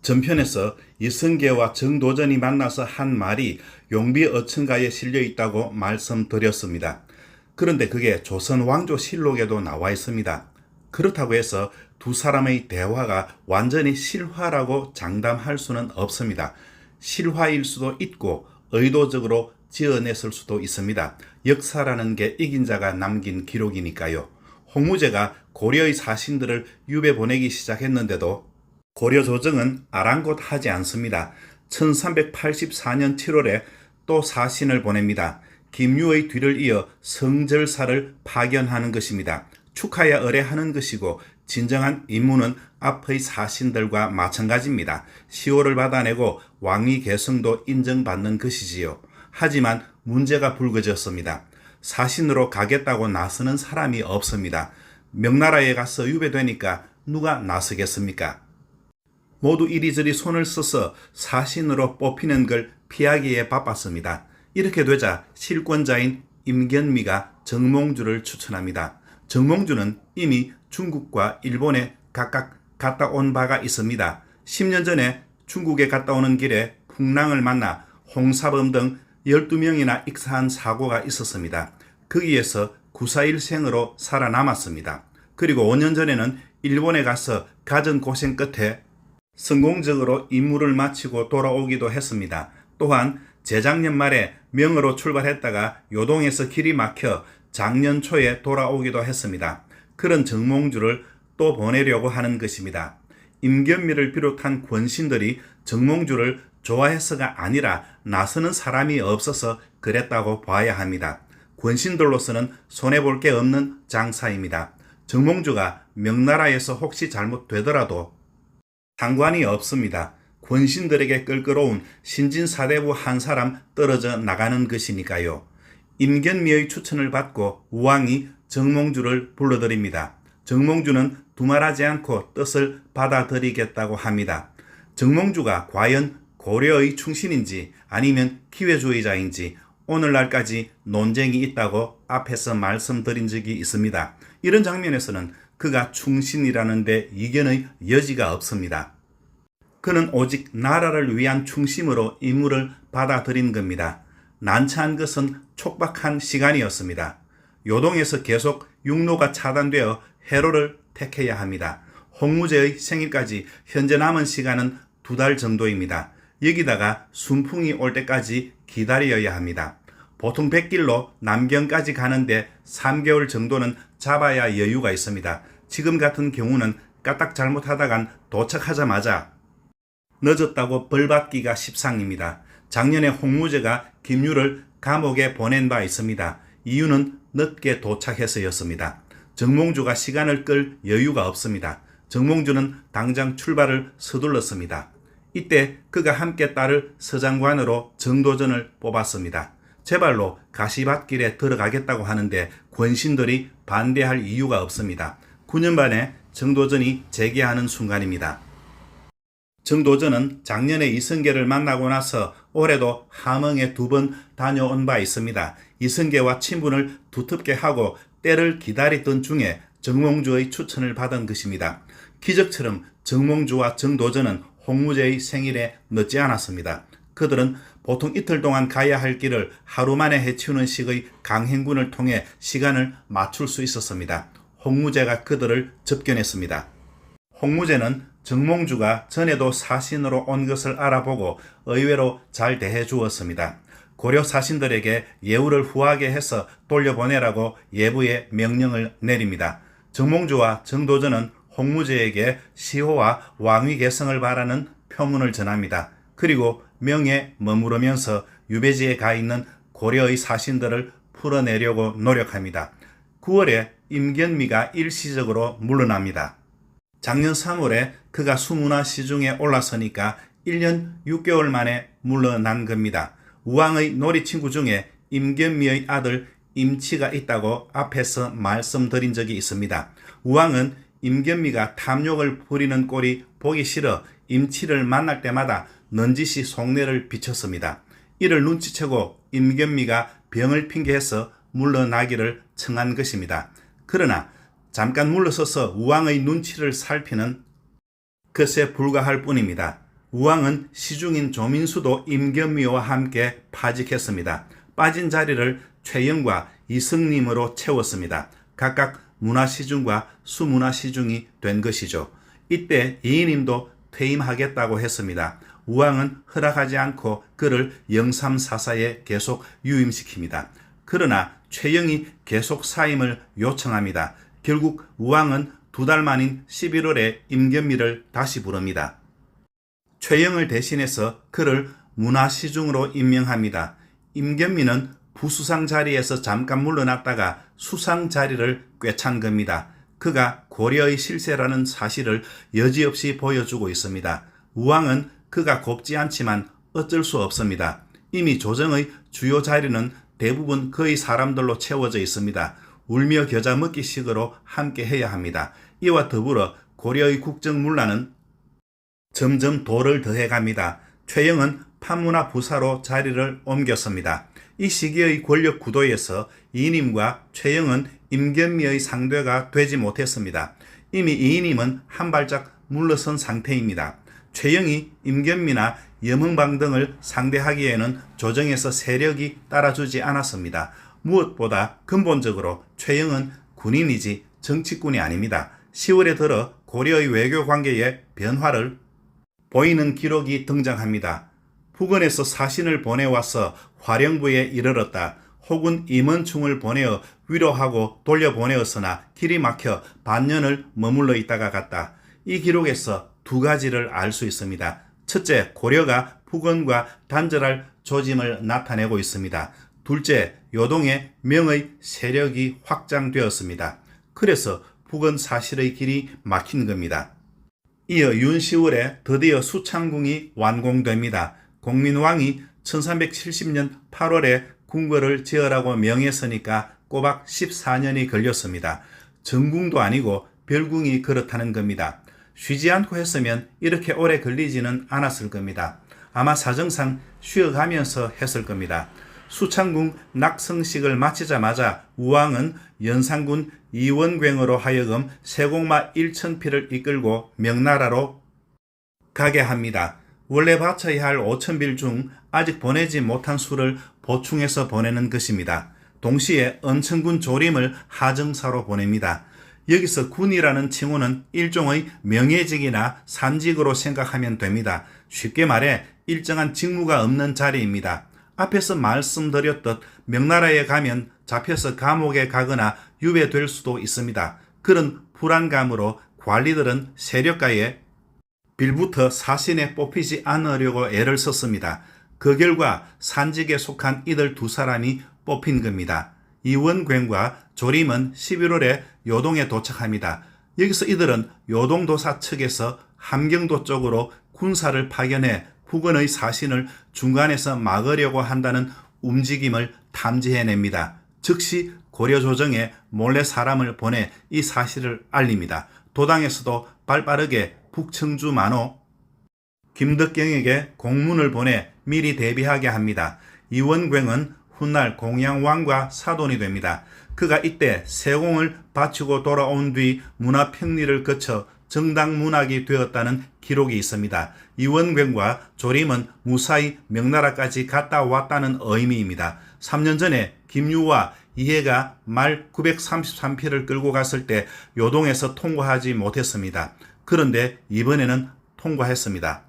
전편에서 이승계와 정도전이 만나서 한 말이 용비어천가에 실려 있다고 말씀드렸습니다. 그런데 그게 조선 왕조실록에도 나와 있습니다. 그렇다고 해서 두 사람의 대화가 완전히 실화라고 장담할 수는 없습니다. 실화일 수도 있고 의도적으로 지어냈을 수도 있습니다. 역사라는 게 이긴 자가 남긴 기록이니까요. 홍무제가 고려의 사신들을 유배 보내기 시작했는데도 고려 조정은 아랑곳하지 않습니다. 1384년 7월에 또 사신을 보냅니다. 김유의 뒤를 이어 성절사를 파견하는 것입니다. 축하야 의뢰하는 것이고 진정한 임무는 앞의 사신들과 마찬가지입니다. 시호를 받아내고 왕위 계승도 인정받는 것이지요. 하지만 문제가 불거졌습니다. 사신으로 가겠다고 나서는 사람이 없습니다. 명나라에 가서 유배되니까 누가 나서겠습니까? 모두 이리저리 손을 써서 사신으로 뽑히는 걸 피하기에 바빴습니다. 이렇게 되자 실권자인 임견미가 정몽주를 추천합니다. 정몽주는 이미 중국과 일본에 각각 갔다 온 바가 있습니다. 10년 전에 중국에 갔다 오는 길에 풍랑을 만나 홍사범 등 12명이나 익사한 사고가 있었습니다. 거기에서 구사일생으로 살아남았습니다. 그리고 5년 전에는 일본에 가서 갖은 고생 끝에 성공적으로 임무를 마치고 돌아오기도 했습니다. 또한 재작년 말에 명으로 출발했다가 요동에서 길이 막혀 작년 초에 돌아오기도 했습니다. 그런 정몽주를 또 보내려고 하는 것입니다. 임견미를 비롯한 권신들이 정몽주를 좋아해서가 아니라 나서는 사람이 없어서 그랬다고 봐야 합니다. 권신들로서는 손해볼 게 없는 장사입니다. 정몽주가 명나라에서 혹시 잘못되더라도 상관이 없습니다. 권신들에게 끌끌어온 신진사대부 한 사람 떨어져 나가는 것이니까요. 임견미의 추천을 받고 우왕이 정몽주를 불러들입니다. 정몽주는 두말하지 않고 뜻을 받아들이겠다고 합니다. 정몽주가 과연 고려의 충신인지 아니면 기회주의자인지 오늘날까지 논쟁이 있다고 앞에서 말씀드린 적이 있습니다. 이런 장면에서는 그가 충신이라는 데 이견의 여지가 없습니다. 그는 오직 나라를 위한 충심으로 임무를 받아들인 겁니다. 난처한 것은 촉박한 시간이었습니다. 요동에서 계속 육로가 차단되어 해로를 택해야 합니다. 홍무제의 생일까지 현재 남은 시간은 2달 정도입니다. 여기다가 순풍이 올 때까지 기다려야 합니다. 보통 백길로 남경까지 가는데 3개월 정도는 잡아야 여유가 있습니다. 지금 같은 경우는 까딱 잘못하다간 도착하자마자 늦었다고 벌받기가 십상입니다. 작년에 홍무제가 김유를 감옥에 보낸 바 있습니다. 이유는 늦게 도착해서였습니다. 정몽주가 시간을 끌 여유가 없습니다. 정몽주는 당장 출발을 서둘렀습니다. 이때 그가 함께 따를 서장관으로 정도전을 뽑았습니다. 제발로 가시밭길에 들어가겠다고 하는데 권신들이 반대할 이유가 없습니다. 9년 만에 정도전이 재개하는 순간입니다. 정도전은 작년에 이승계를 만나고 나서 올해도 함흥에 2번 다녀온 바 있습니다. 이승계와 친분을 두텁게 하고 때를 기다리던 중에 정몽주의 추천을 받은 것입니다. 기적처럼 정몽주와 정도전은 홍무제의 생일에 늦지 않았습니다. 그들은 보통 이틀 동안 가야 할 길을 하루 만에 해치우는 식의 강행군을 통해 시간을 맞출 수 있었습니다. 홍무제가 그들을 접견했습니다. 홍무제는 정몽주가 전에도 사신으로 온 것을 알아보고 의외로 잘 대해 주었습니다. 고려 사신들에게 예우를 후하게 해서 돌려보내라고 예부의 명령을 내립니다. 정몽주와 정도전은 홍무제에게 시호와 왕위 계승을 바라는 표문을 전합니다. 그리고 명에 머무르면서 유배지에 가 있는 고려의 사신들을 풀어내려고 노력합니다. 9월에 임견미가 일시적으로 물러납니다. 작년 3월에 그가 수문화 시중에 올라서니까 1년 6개월 만에 물러난 겁니다. 우왕의 놀이친구 중에 임견미의 아들 임치가 있다고 앞에서 말씀드린 적이 있습니다. 우왕은 임견미가 탐욕을 부리는 꼴이 보기 싫어 임치를 만날 때마다 넌지시 속내를 비쳤습니다. 이를 눈치채고 임견미가 병을 핑계해서 물러나기를 청한 것입니다. 그러나 잠깐 물러서서 우왕의 눈치를 살피는 것에 불과할 뿐입니다. 우왕은 시중인 조민수도 임견미와 함께 파직했습니다. 빠진 자리를 최영과 이승림으로 채웠습니다. 각각 문화시중과 수문화시중이 된 것이죠. 이때 이인임도 퇴임하겠다고 했습니다. 우왕은 허락하지 않고 그를 영삼사사에 계속 유임시킵니다. 그러나 최영이 계속 사임을 요청합니다. 결국 우왕은 2달 만인 11월에 임견미를 다시 부릅니다. 최영을 대신해서 그를 문화시중으로 임명합니다. 임견미는 부수상 자리에서 잠깐 물러났다가 수상 자리를 꿰찬 겁니다. 그가 고려의 실세라는 사실을 여지없이 보여주고 있습니다. 우왕은 그가 곱지 않지만 어쩔 수 없습니다. 이미 조정의 주요 자리는 대부분 그의 사람들로 채워져 있습니다. 울며 겨자 먹기식으로 함께 해야 합니다. 이와 더불어 고려의 국정문란은 점점 도를 더해갑니다. 최영은 판문화 부사로 자리를 옮겼습니다. 이 시기의 권력 구도에서 이인임과 최영은 임견미의 상대가 되지 못했습니다. 이미 이인임은 한 발짝 물러선 상태입니다. 최영이 임견미나 염흥방 등을 상대하기에는 조정에서 세력이 따라주지 않았습니다. 무엇보다 근본적으로 최영은 군인이지 정치꾼이 아닙니다. 10월에 들어 고려의 외교 관계에 변화를 보이는 기록이 등장합니다. 북원에서 사신을 보내와서 화령부에 이르렀다. 혹은 임원충을 보내어 위로하고 돌려보내었으나 길이 막혀 반년을 머물러 있다가 갔다. 이 기록에서 2가지를 알 수 있습니다. 첫째, 고려가 북원과 단절할 조짐을 나타내고 있습니다. 둘째, 요동의 명의 세력이 확장되었습니다. 그래서 북원 사실의 길이 막힌 겁니다. 이어 윤시월에 드디어 수창궁이 완공됩니다. 공민왕이 1370년 8월에 궁궐을 지으라고 명했으니까 꼬박 14년이 걸렸습니다. 정궁도 아니고 별궁이 그렇다는 겁니다. 쉬지 않고 했으면 이렇게 오래 걸리지는 않았을 겁니다. 아마 사정상 쉬어가면서 했을 겁니다. 수창궁 낙성식을 마치자마자 우왕은 연산군 이원괭으로 하여금 세공마 1000필을 이끌고 명나라로 가게 합니다. 원래 바쳐야 할 5000빌 중 아직 보내지 못한 수를 보충해서 보내는 것입니다. 동시에 은천군 조림을 하정사로 보냅니다. 여기서 군이라는 칭호는 일종의 명예직이나 산직으로 생각하면 됩니다. 쉽게 말해 일정한 직무가 없는 자리입니다. 앞에서 말씀드렸듯 명나라에 가면 잡혀서 감옥에 가거나 유배될 수도 있습니다. 그런 불안감으로 관리들은 세력가에 빌부터 사신에 뽑히지 않으려고 애를 썼습니다. 그 결과 산직에 속한 이들 2사람이 뽑힌 겁니다. 이원괭과 조림은 11월에 요동에 도착합니다. 여기서 이들은 요동도사 측에서 함경도 쪽으로 군사를 파견해 북원의 사신을 중간에서 막으려고 한다는 움직임을 탐지해냅니다. 즉시 고려조정에 몰래 사람을 보내 이 사실을 알립니다. 도당에서도 발빠르게 북청주 만호 김덕경에게 공문을 보내 미리 대비하게 합니다. 이원괭은 훗날 공양왕과 사돈이 됩니다. 그가 이때 세공을 바치고 돌아온 뒤 문화평리를 거쳐 정당문학이 되었다는 기록이 있습니다. 이원괭과 조림은 무사히 명나라까지 갔다 왔다는 의미입니다. 3년 전에 김유와 이해가 말 933필을 끌고 갔을 때 요동에서 통과하지 못했습니다. 그런데 이번에는 통과했습니다.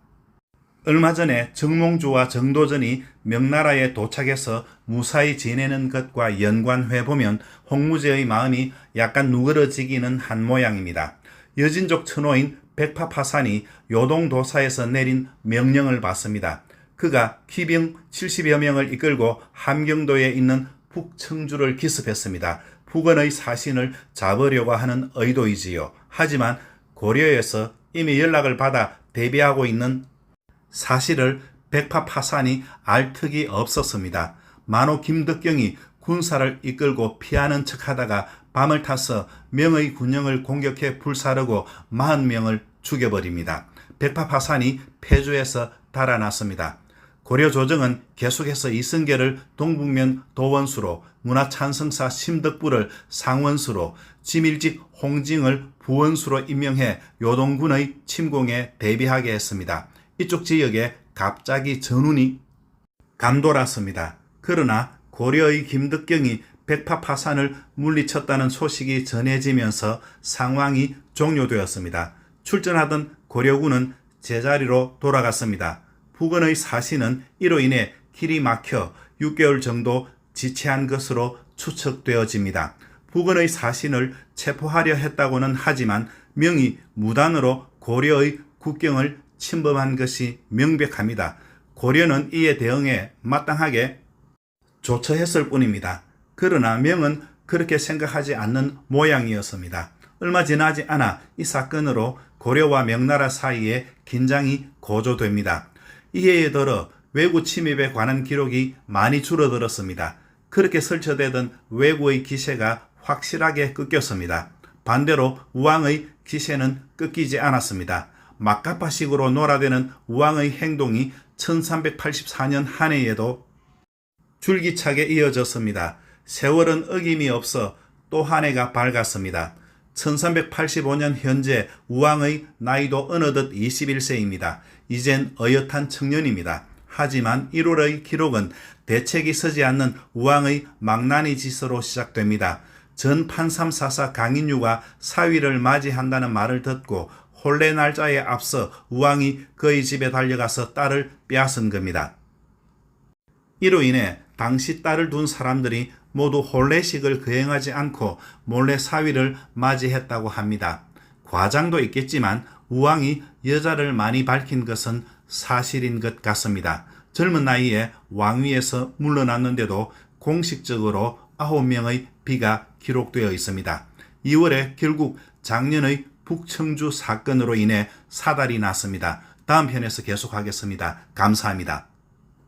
얼마 전에 정몽주와 정도전이 명나라에 도착해서 무사히 지내는 것과 연관해보면 홍무제의 마음이 약간 누그러지기는 한 모양입니다. 여진족 천호인 백파파산이 요동도사에서 내린 명령을 받습니다. 그가 기병 70여 명을 이끌고 함경도에 있는 북청주를 기습했습니다. 북원의 사신을 잡으려고 하는 의도이지요. 하지만 고려에서 이미 연락을 받아 대비하고 있는 사실을 백파파산이 알 턱이 없었습니다. 만호 김덕경이 군사를 이끌고 피하는 척하다가 밤을 타서 명의 군영을 공격해 불사르고 40명을 죽여버립니다. 백파파산이 폐주에서 달아났습니다. 고려조정은 계속해서 이승계를 동북면 도원수로, 문화찬성사 심덕부를 상원수로, 지밀직 홍징을 부원수로 임명해 요동군의 침공에 대비하게 했습니다. 이쪽 지역에 갑자기 전운이 감돌았습니다. 그러나 고려의 김덕경이 백파 파산을 물리쳤다는 소식이 전해지면서 상황이 종료되었습니다. 출전하던 고려군은 제자리로 돌아갔습니다. 부근의 사신은 이로 인해 길이 막혀 6개월 정도 지체한 것으로 추측되어집니다. 부근의 사신을 체포하려 했다고는 하지만 명의 무단으로 고려의 국경을 침범한 것이 명백합니다. 고려는 이에 대응해 마땅하게 조처했을 뿐입니다. 그러나 명은 그렇게 생각하지 않는 모양이었습니다. 얼마 지나지 않아 이 사건으로 고려와 명나라 사이에 긴장이 고조됩니다. 이해에 들어 왜구 침입에 관한 기록이 많이 줄어들었습니다. 그렇게 설쳐대던 왜구의 기세가 확실하게 꺾였습니다. 반대로 우왕의 기세는 꺾이지 않았습니다. 막가파식으로 놀아대는 우왕의 행동이 1384년 한 해에도 줄기차게 이어졌습니다. 세월은 어김이 없어 또 한 해가 밝았습니다. 1385년 현재 우왕의 나이도 어느덧 21세입니다. 이젠 어엿한 청년입니다. 하지만 1월의 기록은 대책이 서지 않는 우왕의 망나니 짓으로 시작됩니다. 전 판삼사사 강인유가 사위를 맞이한다는 말을 듣고 혼례 날짜에 앞서 우왕이 그의 집에 달려가서 딸을 빼앗은 겁니다. 이로 인해 당시 딸을 둔 사람들이 모두 혼례식을 거행하지 않고 몰래 사위를 맞이했다고 합니다. 과장도 있겠지만 우왕이 여자를 많이 밝힌 것은 사실인 것 같습니다. 젊은 나이에 왕위에서 물러났는데도 공식적으로 9명의 비가 기록되어 있습니다. 2월에 결국 작년의 북청주 사건으로 인해 사달이 났습니다. 다음 편에서 계속하겠습니다. 감사합니다.